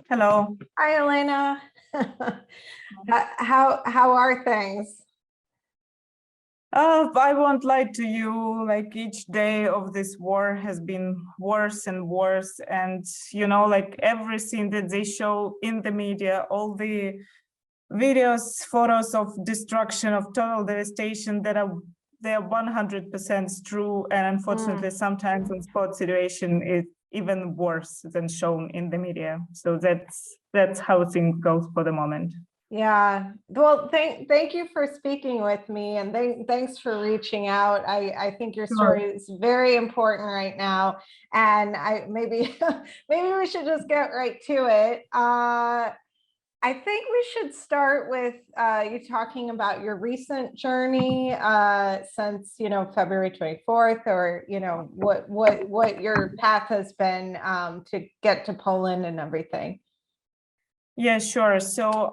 Hello. Hi, Elena. How are things? I won't lie to you, like each day of this war has been worse and worse. And, like everything that they show in the media, all the videos, photos of destruction, of total devastation they're 100% true. And unfortunately, sometimes in sport situation is even worse than shown in the media. So that's how things go for the moment. Yeah, well, thank you for speaking with me, and thanks for reaching out. I think your story is very important right now, and maybe we should just get right to it. I think we should start with you talking about your recent journey since February 24th, or what your path has been to get to Poland and everything. Yeah, sure. So,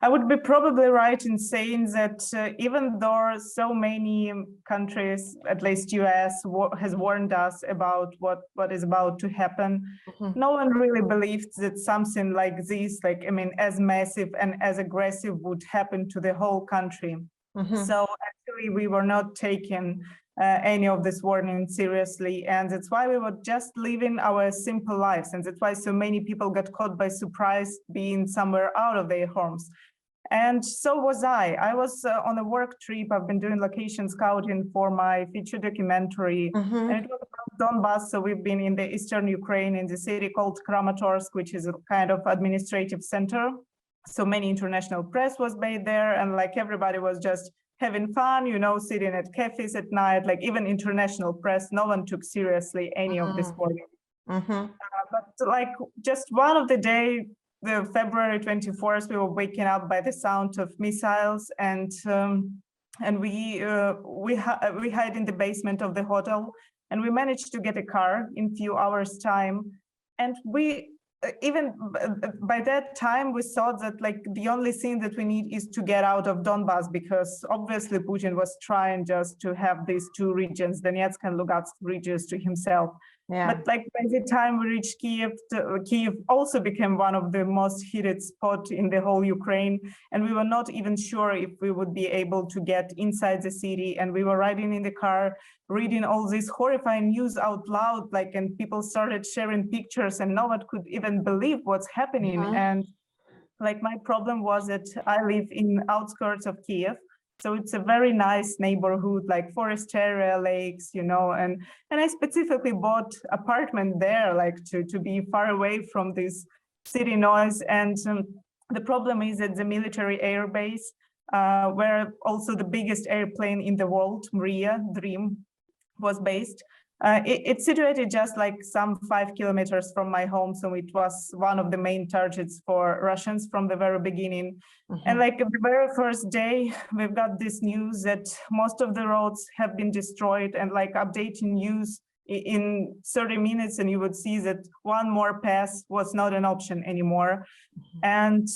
I would be probably right in saying that even though so many countries, at least US, has warned us about what is about to happen, no one really believed that something like this, as massive and as aggressive would happen to the whole country. So actually, we were not taking any of this warning seriously, and that's why we were just living our simple lives, and that's why so many people got caught by surprise being somewhere out of their homes. And so was I. I was on a work trip. I've been doing location scouting for my feature documentary, and it was about Donbass. So we've been in the eastern Ukraine, in the city called Kramatorsk, which is a kind of administrative center. So many international press was made there, and like everybody was just having fun, sitting at cafes at night, like even international press, no one took seriously any of this warning. But like just one of the day, the February 24th, we were waking up by the sound of missiles, and we hide in the basement of the hotel, and we managed to get a car in few hours time. And we even by that time, we thought that like the only thing that we need is to get out of Donbass, because obviously Putin was trying just to have these two regions, Donetsk and Lugansk regions, to himself. Yeah. But like by the time we reached Kiev, Kiev also became one of the most heated spots in the whole Ukraine. And we were not even sure if we would be able to get inside the city. And we were riding in the car, reading all this horrifying news out loud, and people started sharing pictures, and no one could even believe what's happening. And like my problem was that I live in outskirts of Kiev. So it's a very nice neighborhood, like forest area, lakes, and I specifically bought apartment there, like to be far away from this city noise. And the problem is that the military air base, where also the biggest airplane in the world, Dream, was based. It's situated just like some 5 kilometers from my home, so it was one of the main targets for Russians from the very beginning. And like the very first day, we've got this news that most of the roads have been destroyed, and like updating news in 30 minutes, and you would see that one more pass was not an option anymore. And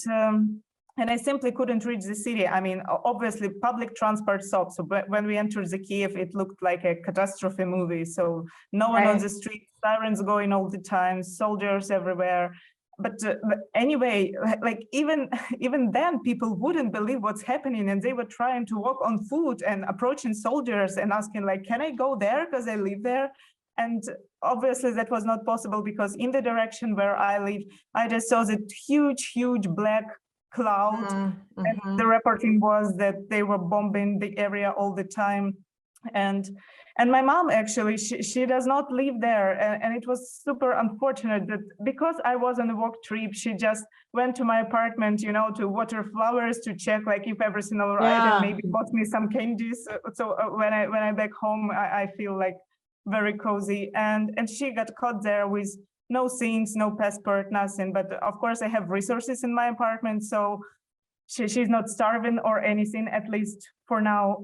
I simply couldn't reach the city. I mean, obviously, public transport stopped. So when we entered the Kiev, it looked like a catastrophe movie. So no one on the street, sirens going all the time, soldiers everywhere. But anyway, like even then, people wouldn't believe what's happening, and they were trying to walk on foot and approaching soldiers and asking, like, can I go there because I live there? And obviously that was not possible, because in the direction where I live, I just saw that huge black cloud. And the reporting was that they were bombing the area all the time. And my mom, actually, she does not live there. And it was super unfortunate that because I was on a work trip, she just went to my apartment, to water flowers, to check like if everything all right, and maybe bought me some candies. So when I back home, I feel like very cozy. And she got caught there with no things, no passport, nothing. But of course, I have resources in my apartment, so she's not starving or anything, at least for now.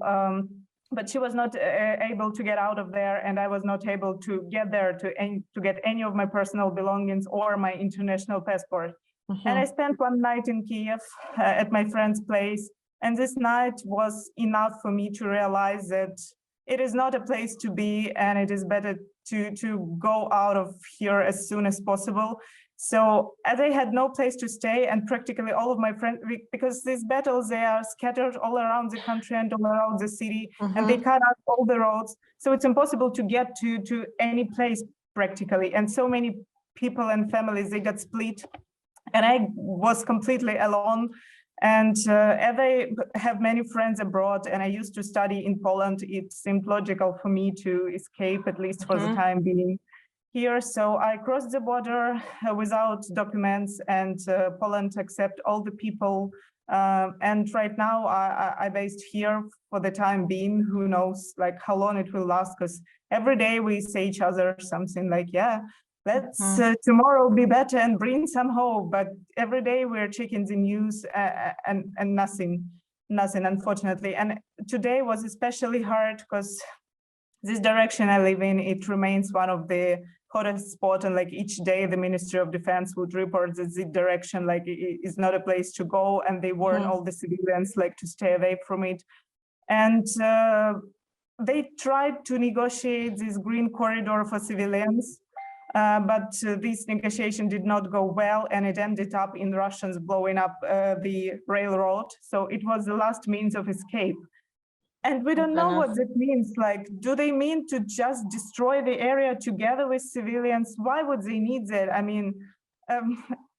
But she was not able to get out of there, and I was not able to get there to get any of my personal belongings or my international passport. And I spent one night in Kiev at my friend's place, and this night was enough for me to realize that it is not a place to be, and it is better to go out of here as soon as possible. So as I had no place to stay, and practically all of my friends, because these battles, they are scattered all around the country and all around the city, and they cut out all the roads. So it's impossible to get to any place practically. And so many people and families, they got split. And I was completely alone. And as I have many friends abroad, and I used to study in Poland, it seemed logical for me to escape, at least for the time being, here. So I crossed the border without documents, and Poland accept all the people. And right now I based here for the time being. Who knows like how long it will last, because every day we say each other something like, yeah, let's tomorrow be better and bring some hope. But every day we're checking the news and nothing, unfortunately. And today was especially hard because this direction I live in, it remains one of the hottest spot, and like each day the Ministry of Defense would report that the direction like is not a place to go, and they warn all the civilians like to stay away from it. And they tried to negotiate this green corridor for civilians, but this negotiation did not go well, and it ended up in Russians blowing up the railroad. So it was the last means of escape. And we don't know what that means. Like, do they mean to just destroy the area together with civilians? Why would they need that? I mean,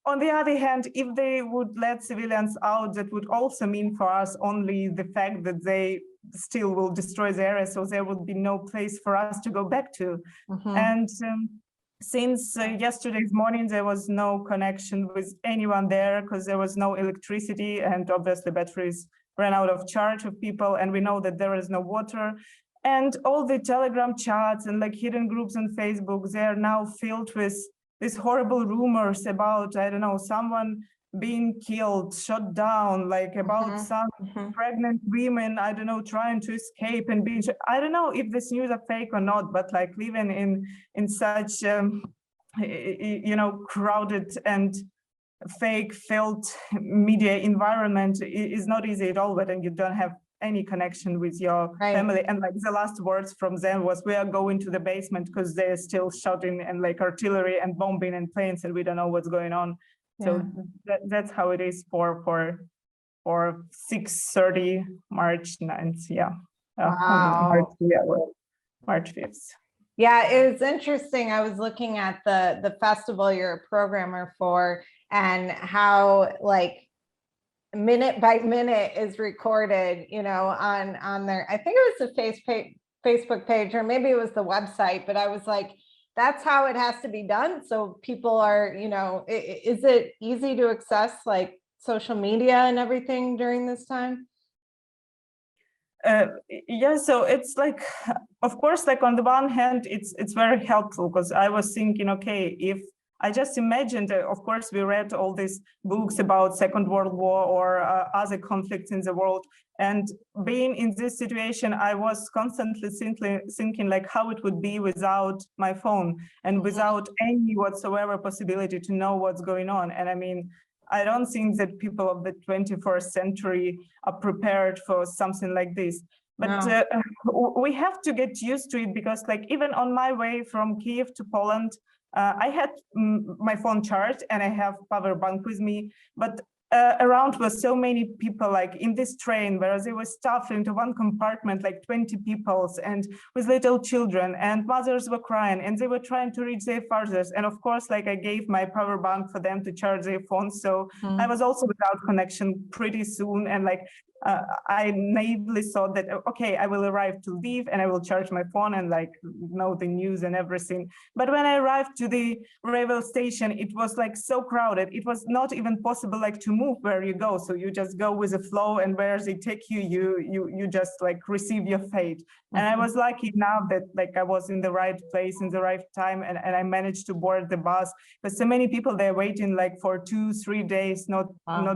on the other hand, if they would let civilians out, that would also mean for us only the fact that they still will destroy the area, so there would be no place for us to go back to. And since yesterday's morning, there was no connection with anyone there because there was no electricity, and obviously batteries ran out of charge of people, and we know that there is no water. And all the Telegram chats and like hidden groups on Facebook, they are now filled with these horrible rumors about, I don't know, someone being killed, shot down, like about some pregnant women, I don't know, trying to escape and being, I don't know if this news are fake or not, but like living in such, you know, crowded and fake-filled media environment is not easy at all, but then you don't have any connection with your family. And like the last words from them was, we are going to the basement because they're still shouting and like artillery and bombing and planes, and we don't know what's going on. So that's how it is for 6:30 March 9th. March 5th. Yeah, it was interesting. I was looking at the festival you're a programmer for, and how like minute by minute is recorded, you know, on their, I think it was the Facebook page, or maybe it was the website, but I was like, that's how it has to be done. So people are, you know, is it easy to access like social media and everything during this time? Yeah, so it's like, of course, like on the one hand, it's very helpful, because I was thinking, okay, if I just imagined, of course, we read all these books about Second World War or other conflicts in the world. And being in this situation, I was constantly thinking like how it would be without my phone and without any whatsoever possibility to know what's going on. And I mean, I don't think that people of the 21st century are prepared for something like this. But we have to get used to it, because like even on my way from Kiev to Poland, I had my phone charged and I have power bank with me, but around was so many people, like in this train, where they were stuffed into one compartment, like 20 people, and with little children, and mothers were crying, and they were trying to reach their fathers. And of course, like I gave my power bank for them to charge their phones. So I was also without connection pretty soon. And like, I naively thought that, okay, I will arrive to Lviv and I will charge my phone and like know the news and everything. But when I arrived to the railway station, it was like so crowded. It was not even possible like to move where you go. So you just go with the flow, and where they take you, you just like receive your fate. And I was lucky enough that like I was in the right place in the right time, and I managed to board the bus. But so many people, they're waiting like for 2-3 days, not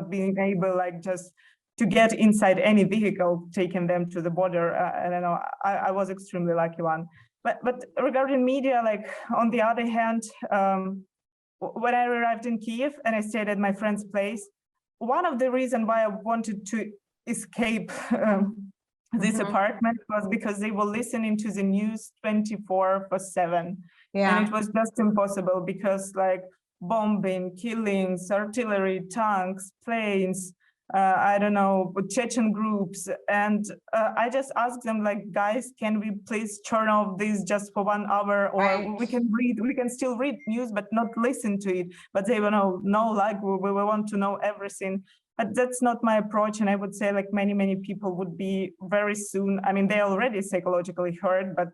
being able like just to get inside any vehicle taking them to the border. I don't know, I was extremely lucky one. But regarding media, like on the other hand, when I arrived in Kiev and I stayed at my friend's place, one of the reasons why I wanted to escape this apartment was because they were listening to the news 24/7. Yeah. And it was just impossible because like bombing, killings, artillery, tanks, planes, I don't know, Chechen groups. And I just asked them like, guys, can we please turn off this just for 1 hour, or we can still read news, but not listen to it. But they were no, like we want to know everything. But that's not my approach. And I would say like many people would be very soon. I mean, they're already psychologically hurt, but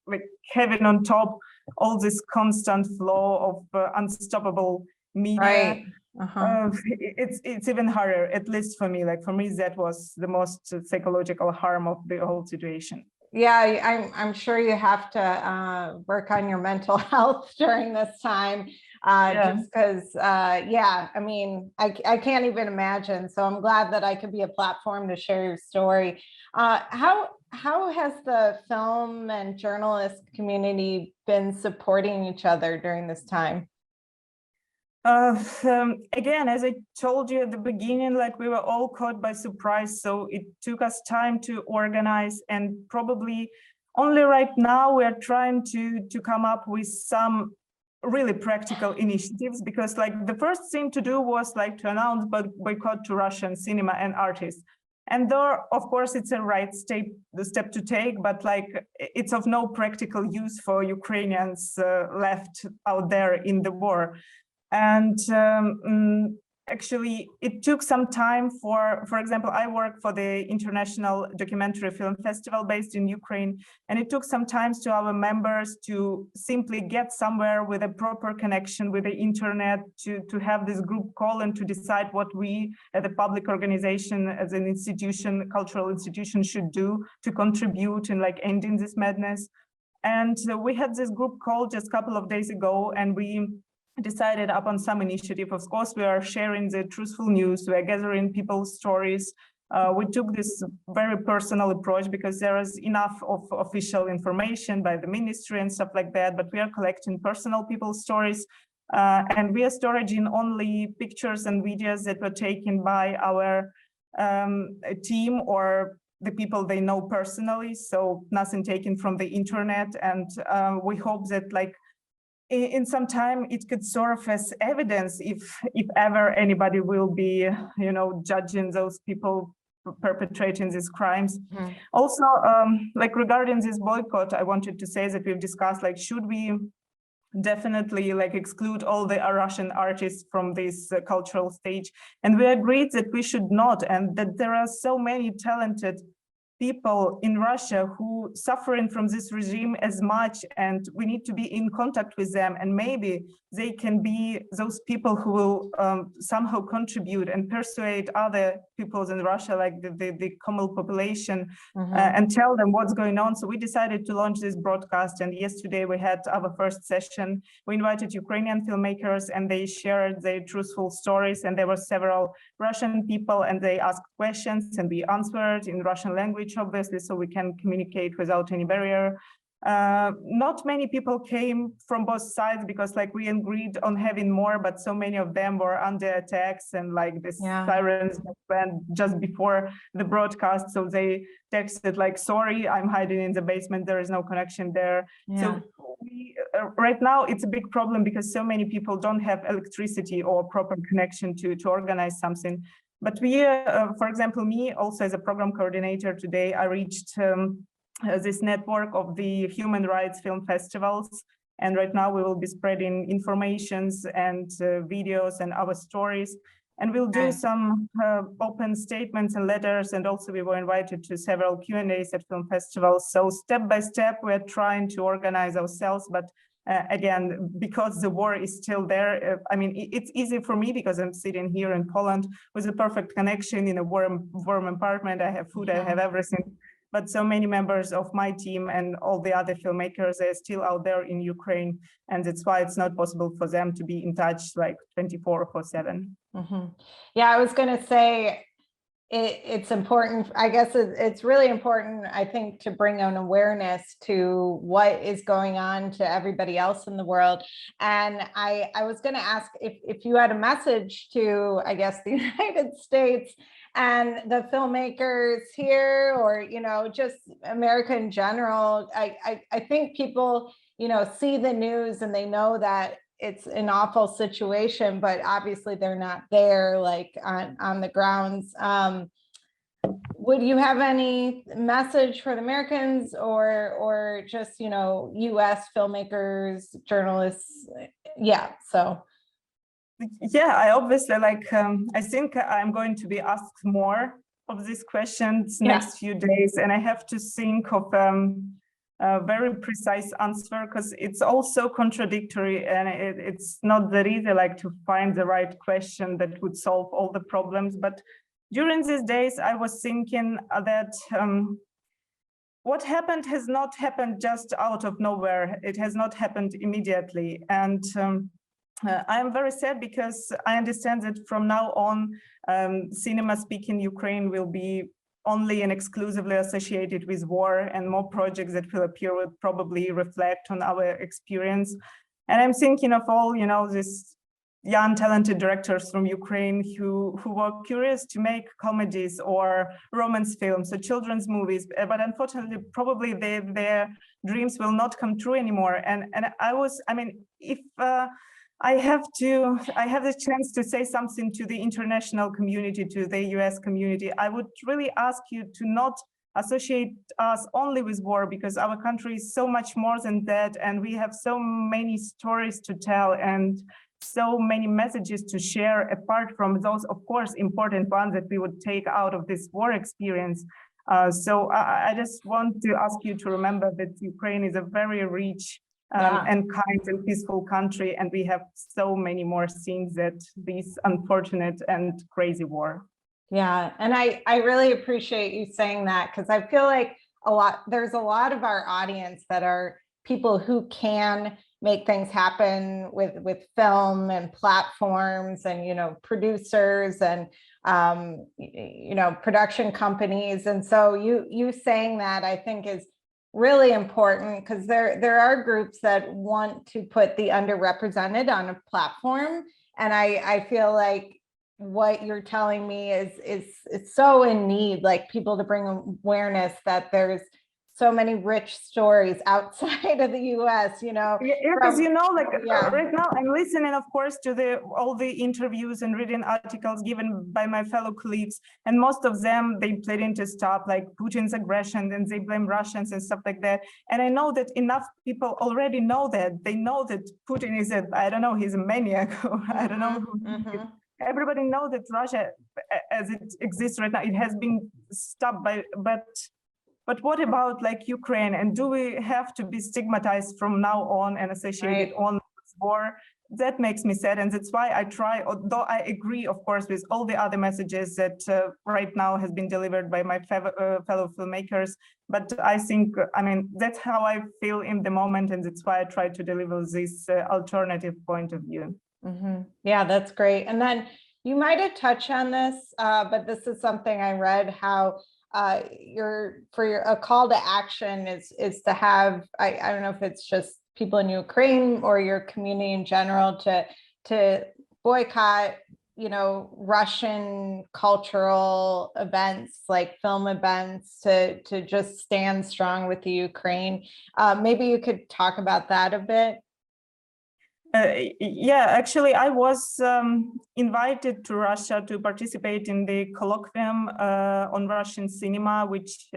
like having on top all this constant flow of unstoppable media, it's even harder, at least for me. Like for me, that was the most psychological harm of the whole situation. Yeah, I'm sure you have to work on your mental health during this time. Just because, yeah, I mean, I can't even imagine. So I'm glad that I could be a platform to share your story. How has the film and journalist community been supporting each other during this time? Again, as I told you at the beginning, like we were all caught by surprise. So it took us time to organize, and probably only right now we are trying to come up with some really practical initiatives, because like the first thing to do was like to announce boycott to Russian cinema and artists. And though, of course, it's a right step to take, but like it's of no practical use for Ukrainians left out there in the war. And actually, it took some time for example, I work for the International Documentary Film Festival based in Ukraine, and it took some time to our members to simply get somewhere with a proper connection with the internet, to have this group call and to decide what we, as a public organization, as an institution, cultural institution, should do to contribute in like ending this madness. And we had this group call just a couple of days ago, and we decided upon some initiative. Of course, we are sharing the truthful news. We are gathering people's stories. We took this very personal approach because there is enough of official information by the ministry and stuff like that, but we are collecting personal people's stories. And we are storing only pictures and videos that were taken by our team or the people they know personally. So nothing taken from the internet. And we hope that like in some time it could serve as evidence if ever anybody will be, you know, judging those people perpetrating these crimes. Also, like regarding this boycott, I wanted to say that we've discussed like, should we definitely like exclude all the Russian artists from this cultural stage? And we agreed that we should not, and that there are so many talented people in Russia who suffering from this regime as much, and we need to be in contact with them, and maybe they can be those people who will somehow contribute and persuade other peoples in Russia, like the common population, and tell them what's going on. So we decided to launch this broadcast, and yesterday we had our first session. We invited Ukrainian filmmakers, and they shared their truthful stories, and there were several Russian people, and they asked questions, and we answered in Russian language, obviously, so we can communicate without any barrier. Not many people came from both sides because like we agreed on having more, but so many of them were under attacks, and like the sirens went just before the broadcast. So they texted like, sorry, I'm hiding in the basement, there is no connection there. So we, right now it's a big problem because so many people don't have electricity or proper connection to organize something. But we, for example, me also as a program coordinator today, I reached this network of the human rights film festivals. And right now we will be spreading informations and videos and our stories. And we'll do some open statements and letters. And also we were invited to several Q&As at film festivals. So step by step, we're trying to organize ourselves. But again, because the war is still there, I mean, it's easy for me because I'm sitting here in Poland with a perfect connection in a warm apartment. I have food, I have everything. But so many members of my team and all the other filmmakers are still out there in Ukraine. And that's why it's not possible for them to be in touch like 24/7. Yeah, I was going to say, it's important. I guess it's really important, I think, to bring an awareness to what is going on to everybody else in the world. And I was going to ask if you had a message to, I guess, the United States and the filmmakers here, or, you know, just America in general. I think people, you know, see the news and they know that it's an awful situation, but obviously they're not there, like on the grounds. Would you have any message for the Americans, or just, you know, US filmmakers, journalists? Yeah, so. Yeah, I obviously I think I'm going to be asked more of these questions next few days, and I have to think of a very precise answer, because it's also contradictory, and it's not that easy to find the right question that would solve all the problems. But during these days, I was thinking that what happened has not happened just out of nowhere. It has not happened immediately. And I am very sad, because I understand that from now on, cinema speaking Ukraine will be only and exclusively associated with war, and more projects that will appear will probably reflect on our experience. And I'm thinking of all, you know, these young talented directors from Ukraine who were curious to make comedies or romance films or children's movies, but unfortunately probably their dreams will not come true anymore. And I mean, if I have the chance to say something to the international community, to the US community, I would really ask you to not associate us only with war, because our country is so much more than that, and we have so many stories to tell and so many messages to share, apart from those, of course, important ones that we would take out of this war experience. So I just want to ask you to remember that Ukraine is a very rich and kind and peaceful country, and we have so many more things that this unfortunate and crazy war. Yeah, and I really appreciate you saying that, because I feel like there's a lot of our audience that are people who can make things happen with film and platforms, and, you know, producers and you know, production companies. And so you saying that, I think, is really important, because there are groups that want to put the underrepresented on a platform, and I feel like what you're telling me is it's so in need, like people to bring awareness that there's so many rich stories outside of the US, you know. Yeah, because you know, right now I'm listening, of course, to all the interviews and reading articles given by my fellow colleagues, and most of them, they played into stuff like Putin's aggression, and they blame Russians and stuff like that. And I know that enough people already know that. They know that Putin is I don't know, he's a maniac, or I don't know. Everybody knows that Russia, as it exists right now, it has been stopped but what about Ukraine? And do we have to be stigmatized from now on and associated on with war? That makes me sad. And that's why I try, although I agree, of course, with all the other messages that right now has been delivered by my fellow filmmakers. But I think, I mean, that's how I feel in the moment. And that's why I try to deliver this alternative point of view. Yeah, that's great. And then you might have touched on this, but this is something I read, how a call to action is to have, I don't know if it's just people in Ukraine or your community in general, to boycott, you know, Russian cultural events, like film events, to just stand strong with the Ukraine. Maybe you could talk about that a bit. Yeah, actually, I was invited to Russia to participate in the colloquium on Russian cinema, which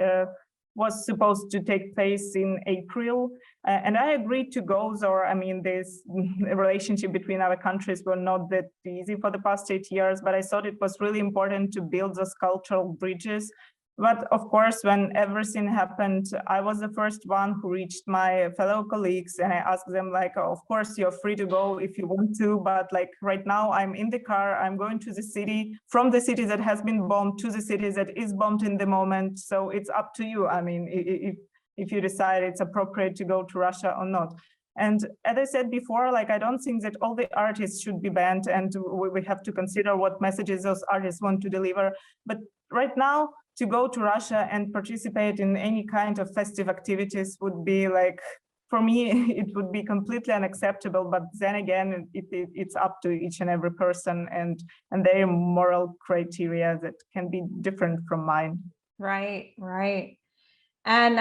was supposed to take place in April. And I agreed to go. So, I mean, this relationship between our countries were not that easy for the past 8 years, but I thought it was really important to build those cultural bridges. But of course, when everything happened, I was the first one who reached my fellow colleagues, and I asked them, oh, of course, you're free to go if you want to, but right now I'm in the car, I'm going to the city, from the city that has been bombed to the city that is bombed in the moment. So it's up to you. I mean, if you decide it's appropriate to go to Russia or not. And as I said before, I don't think that all the artists should be banned, and we have to consider what messages those artists want to deliver. But right now, to go to Russia and participate in any kind of festive activities would be for me, it would be completely unacceptable. But then again, it's up to each and every person and their moral criteria that can be different from mine. Right, right. And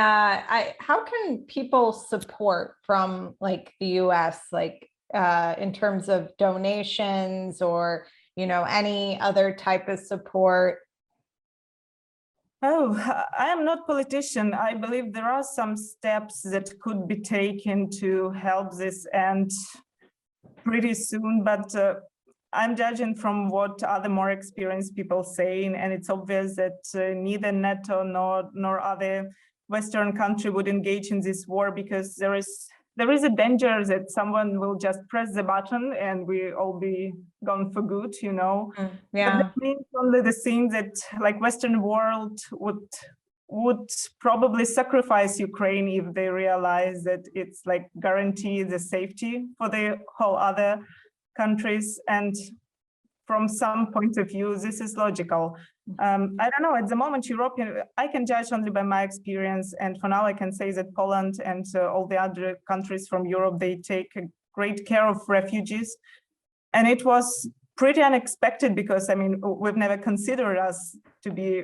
how can people support from like the US, like in terms of donations or, you know, any other type of support? Oh, I am not politician. I believe there are some steps that could be taken to help this end pretty soon, but I'm judging from what other more experienced people saying, and it's obvious that neither NATO nor other Western country would engage in this war, because there is a danger that someone will just press the button and we all be gone for good, you know. Yeah. But that means only the thing that like Western world would probably sacrifice Ukraine if they realize that it's like guarantee the safety for the whole other countries. And from some point of view, this is logical. I don't know, at the moment, I can judge only by my experience. And for now, I can say that Poland and all the other countries from Europe, they take a great care of refugees. And it was pretty unexpected because, I mean, we've never considered us to be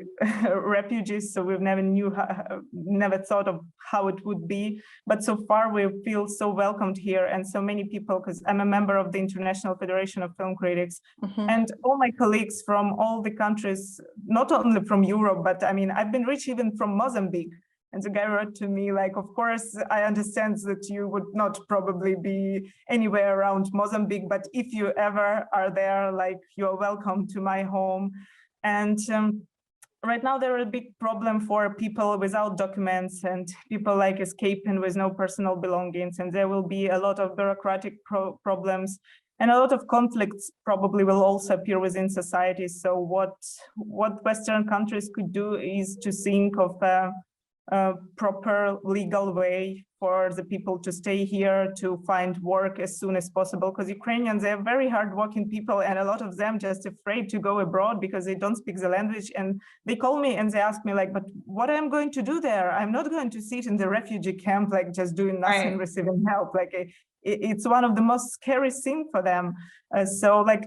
refugees, so we've never thought of how it would be. But so far, we feel so welcomed here, and so many people, because I'm a member of the International Federation of Film Critics, and all my colleagues from all the countries, not only from Europe, but I mean, I've been reached even from Mozambique. And the guy wrote to me, like, of course, I understand that you would not probably be anywhere around Mozambique, but if you ever are there, like, you're welcome to my home. And right now, there is a big problem for people without documents and people like escaping with no personal belongings. And there will be a lot of bureaucratic problems, and a lot of conflicts probably will also appear within societies. So what Western countries could do is to think of a proper legal way for the people to stay here, to find work as soon as possible, because Ukrainians, they're very hardworking people, and a lot of them just afraid to go abroad because they don't speak the language. And they call me and they ask me, like, but what am I going to do there? I'm not going to sit in the refugee camp, like just doing nothing, receiving help. Like it's one of the most scary things for them. So like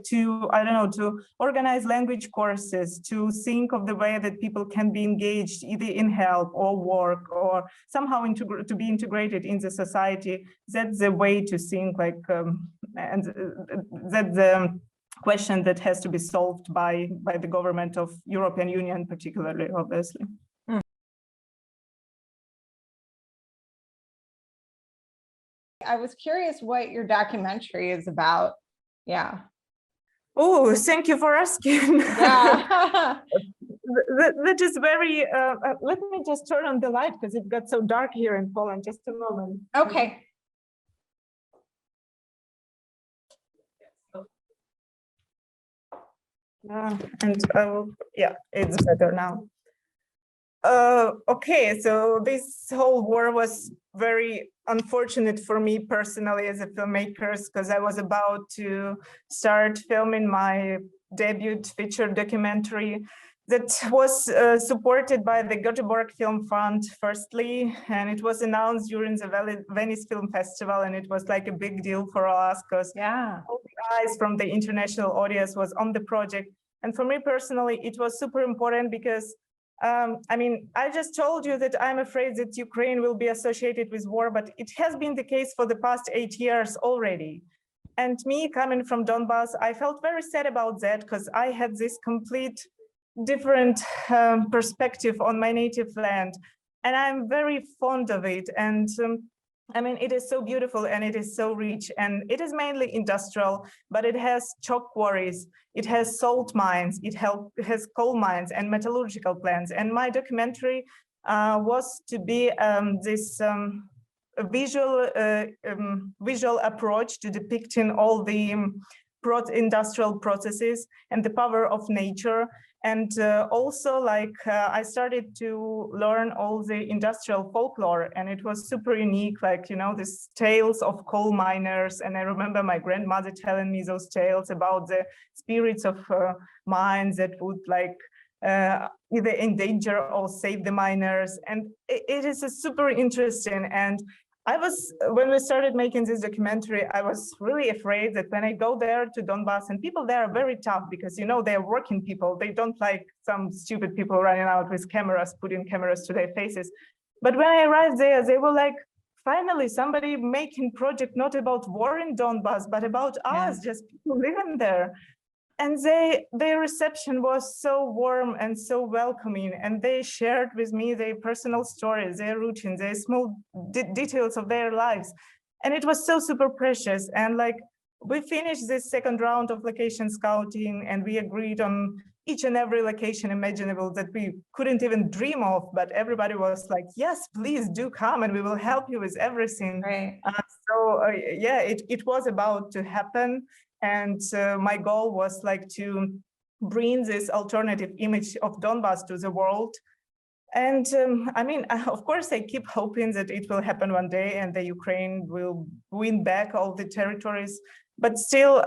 I don't know, to organize language courses, to think of the way that people can be engaged either in help or work or somehow to be integrated in the society. That's the way to think, like, and that's the question that has to be solved by the government of European Union, particularly, obviously. I was curious what your documentary is about. Yeah. Oh, thank you for asking. Yeah. That is very, let me just turn on the light because it got so dark here in Poland. Just a moment. Okay. And I will, yeah, it's better now. Okay, so this whole war was very unfortunate for me personally as a filmmaker, because I was about to start filming my debut feature documentary that was supported by the Göteborg Film Fund, firstly, and it was announced during the Venice Film Festival, and it was like a big deal for us because all the eyes from the international audience was on the project. And for me personally, it was super important because I mean, I just told you that I'm afraid that Ukraine will be associated with war, but it has been the case for the past 8 years already. And me coming from Donbass, I felt very sad about that because I had this complete different perspective on my native land. And I'm very fond of it. And I mean, it is so beautiful and it is so rich, and it is mainly industrial, but it has chalk quarries, it has salt mines, it has coal mines and metallurgical plants. And my documentary was to be this visual approach to depicting all the industrial processes and the power of nature. And also, like, I started to learn all the industrial folklore, and it was super unique, like, you know, these tales of coal miners. And I remember my grandmother telling me those tales about the spirits of mines that would, like, either endanger or save the miners. And it is super interesting. And when we started making this documentary, I was really afraid that when I go there to Donbass, and people there are very tough because, you know, they're working people. They don't like some stupid people running out with cameras, putting cameras to their faces. But when I arrived there, they were like, finally, somebody making project not about war in Donbass, but about us, just people living there. And their reception was so warm and so welcoming, and they shared with me their personal stories, their routines, their small details of their lives. And it was so super precious. And like, we finished this second round of location scouting, and we agreed on each and every location imaginable that we couldn't even dream of, but everybody was like, yes, please do come and we will help you with everything. Right. Yeah, it was about to happen. And my goal was like to bring this alternative image of Donbass to the world. And I mean, of course, I keep hoping that it will happen one day and the Ukraine will win back all the territories. But still,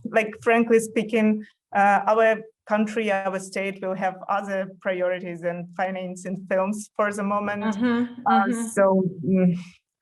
like, frankly speaking, our country, our state will have other priorities than financing films for the moment.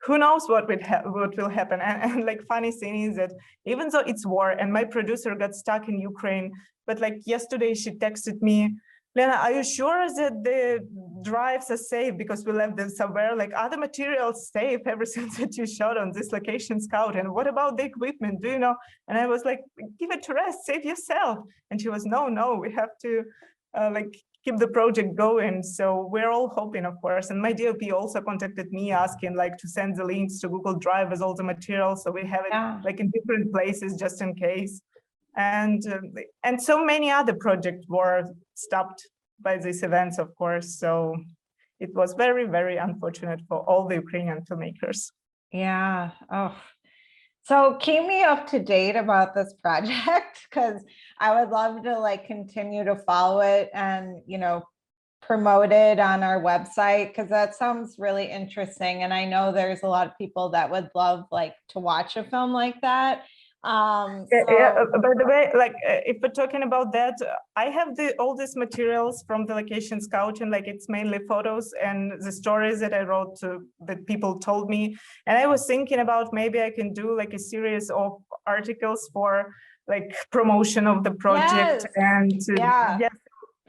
Who knows what will happen? And like, funny thing is that even though it's war and my producer got stuck in Ukraine, but like yesterday she texted me, Lena, are you sure that the drives are safe because we left them somewhere? Like, are the materials safe, everything that you shot on this location scout? And what about the equipment? Do you know? And I was like, give it to rest, save yourself. And she was, no, we have to like keep the project going. So we're all hoping, of course. And my DOP also contacted me asking like to send the links to Google Drive with all the materials. So we have it like in different places just in case. And so many other projects were stopped by these events, of course. So it was very, very unfortunate for all the Ukrainian filmmakers. Yeah. Oh, so keep me up to date about this project, because I would love to like continue to follow it and, you know, promote it on our website, because that sounds really interesting. And I know there's a lot of people that would love like to watch a film like that. By the way, like if we're talking about that, I have all these materials from the location scouting, like it's mainly photos and the stories that I wrote that people told me. And I was thinking about maybe I can do like a series of articles for like promotion of the project. And yes,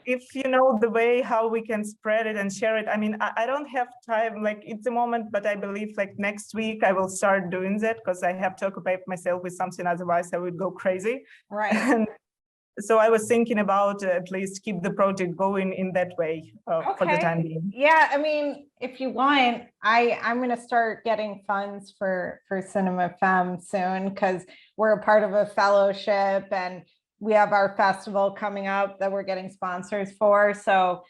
if you know the way how we can spread it and share it. I mean, I don't have time like at the moment, but I believe like next week I will start doing that because I have to occupy myself with something, otherwise I would go crazy. Right. And so I was thinking about at least keep the project going in that way for the time being. Yeah, I mean, if you want, I'm going to start getting funds for Cinema Femme soon, because we're a part of a fellowship and we have our festival coming up that we're getting sponsors for. So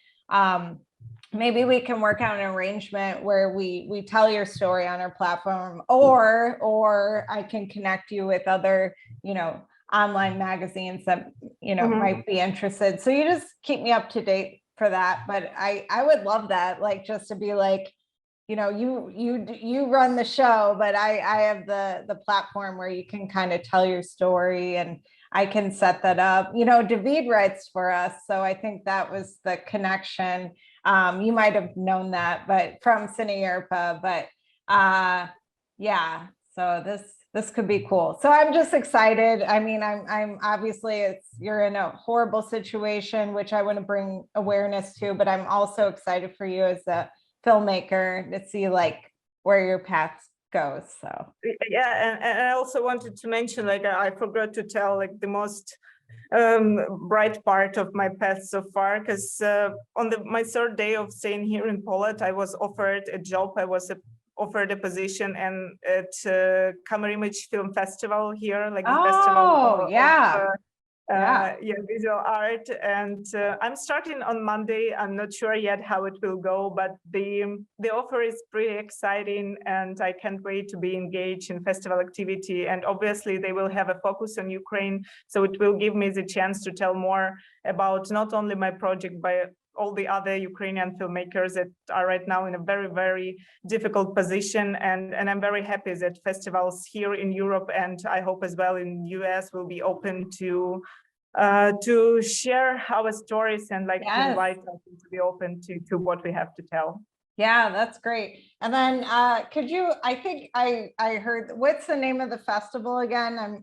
maybe we can work out an arrangement where we tell your story on our platform, or I can connect you with other, you know, online magazines that, you know, might be interested. So you just keep me up to date for that. But I would love that, like, just to be like, you know, you run the show, but I have the platform where you can kind of tell your story, and I can set that up. You know, David writes for us, so I think that was the connection. You might have known that, but from Cine Yerpa, but yeah, so this could be cool. So I'm just excited. I mean, I'm obviously you're in a horrible situation, which I want to bring awareness to, but I'm also excited for you as a filmmaker to see like where your path goes. So yeah, and I also wanted to mention, like, I forgot to tell like the most bright part of my path so far, because on my third day of staying here in Poland, I was offered a job. I was offered a position and at Camera Image Film Festival here, like the festival of visual art. And I'm starting on Monday. I'm not sure yet how it will go, but the offer is pretty exciting and I can't wait to be engaged in festival activity. And obviously they will have a focus on Ukraine, so it will give me the chance to tell more about not only my project, but all the other Ukrainian filmmakers that are right now in a very, very difficult position. And I'm very happy that festivals here in Europe, and I hope as well in US, will be open to share our stories and like to invite us to be open to what we have to tell. Yeah, that's great. And then could you, I think I heard, what's the name of the festival again?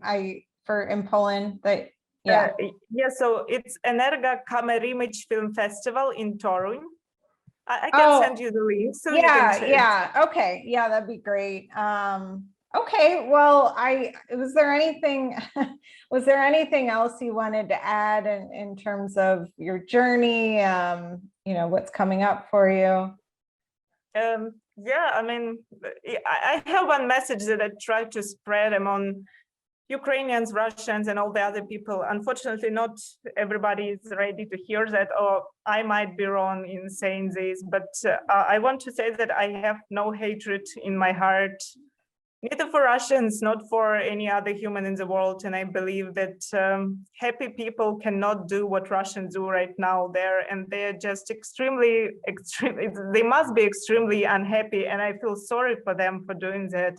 In Poland, that, yeah. Yeah, so it's Energa Kamerimage Film Festival in Toruń. I can send you the link so you can check. Yeah, okay, yeah, that'd be great. Okay, well, was there anything else you wanted to add in terms of your journey, what's coming up for you? Yeah, I mean, I have one message that I try to spread among Ukrainians, Russians, and all the other people. Unfortunately, not everybody is ready to hear that, or I might be wrong in saying this, but I want to say that I have no hatred in my heart, neither for Russians, not for any other human in the world. And I believe that happy people cannot do what Russians do right now there. And they're just extremely, they must be extremely unhappy. And I feel sorry for them for doing that.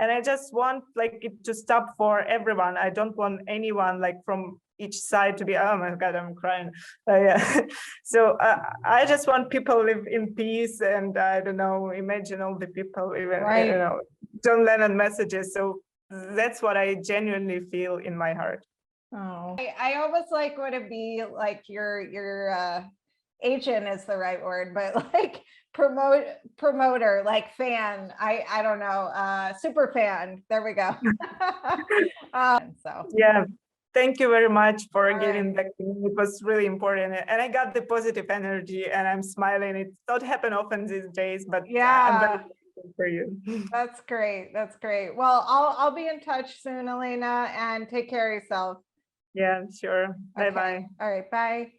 And I just want it to stop for everyone. I don't want anyone from each side to be, oh my God, I'm crying. Yeah. So I just want people live in peace, and I don't know, imagine all the people, Right. John Lennon messages. So that's what I genuinely feel in my heart. Oh, I almost would it be your agent is the right word, but promoter, fan, I don't know, super fan. There we go. So yeah, thank you very much for giving back to me. It was really important, and I got the positive energy, and I'm smiling. It don't happen often these days, but yeah, I'm very grateful for you. That's great. That's great. Well, I'll be in touch soon, Elena, and take care of yourself. Yeah, sure. Bye-bye. Okay. All right. Bye.